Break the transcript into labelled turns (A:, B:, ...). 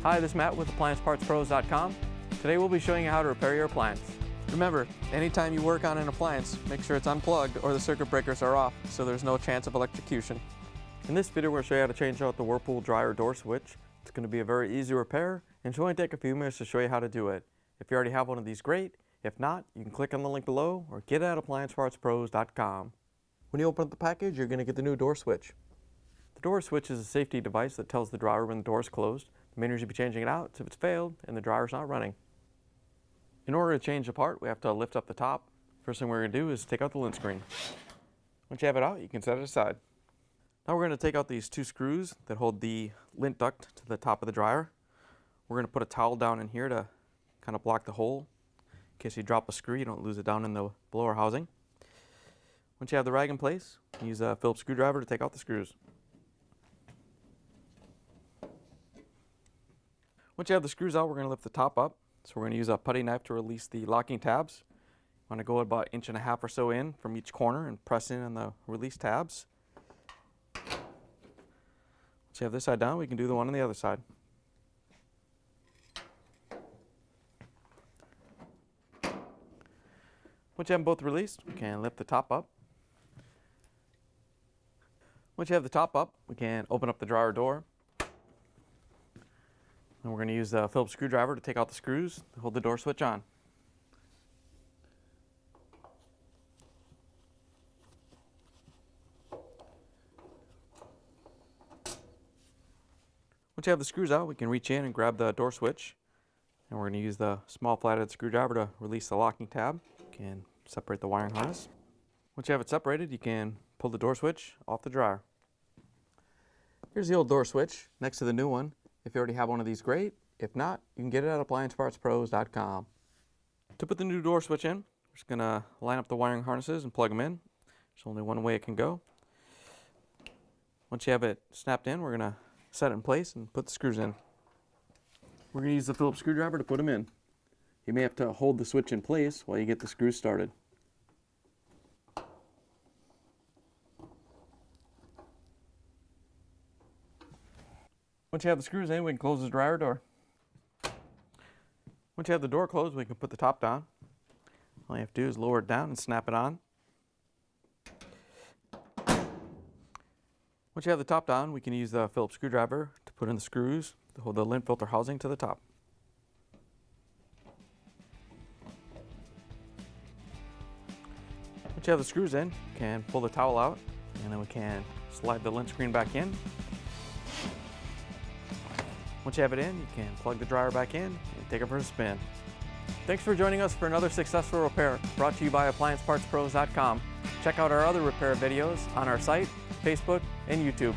A: Hi, this is Matt with AppliancePartsPros.com. Today we'll be showing you how to repair your appliance. Remember, anytime you work on an appliance, make sure it's unplugged or the circuit breakers are off so there's no chance of electrocution. In this video, we're going to show you how to change out the Whirlpool dryer door switch. It's going to be a very easy repair and it's only take a few minutes to show you how to do it. If you already have one of these, great. If not, you can click on the link below or get it at AppliancePartsPros.com. When you open up the package, you're going to get the new door switch. The door switch is a safety device that tells the dryer when the door is closed. The main reason you'll be changing it out is if it's failed and the dryer's not running. In order to change the part, we have to lift up the top. First thing we're going to do is take out the lint screen. Once you have it out, you can set it aside. Now we're going to take out these two screws that hold the lint duct to the top of the dryer. We're going to put a towel down in here to kind of block the hole. In case you drop a screw, you don't lose it down in the blower housing. Once you have the rag in place, use a Phillips screwdriver to take out the screws. Once you have the screws out, we're going to lift the top up. So we're going to use a putty knife to release the locking tabs. You want to go about 1.5 inches or so in from each corner and press in on the release tabs. Once you have this side down, we can do the one on the other side. Once you have them both released, we can lift the top up. Once you have the top up, we can open up the dryer door. And we're going to use the Phillips screwdriver to take out the screws to hold the door switch on. Once you have the screws out, we can reach in and grab the door switch. And we're going to use the small flathead screwdriver to release the locking tab. You can separate the wiring harness. Once you have it separated, you can pull the door switch off the dryer. Here's the old door switch next to the new one. If you already have one of these, great. If not, you can get it at AppliancePartsPros.com. To put the new door switch in, we're just going to line up the wiring harnesses and plug them in. There's only one way it can go. Once you have it snapped in, we're going to set it in place and put the screws in. We're going to use the Phillips screwdriver to put them in. You may have to hold the switch in place while you get the screws started. Once you have the screws in, we can close the dryer door. Once you have the door closed, we can put the top down. All you have to do is lower it down and snap it on. Once you have the top down, we can use the Phillips screwdriver to put in the screws to hold the lint filter housing to the top. Once you have the screws in, you can pull the towel out, and then we can slide the lint screen back in. Once you have it in, you can plug the dryer back in and take it for a spin. Thanks for joining us for another successful repair brought to you by AppliancePartsPros.com. Check out our other repair videos on our site, Facebook, and YouTube.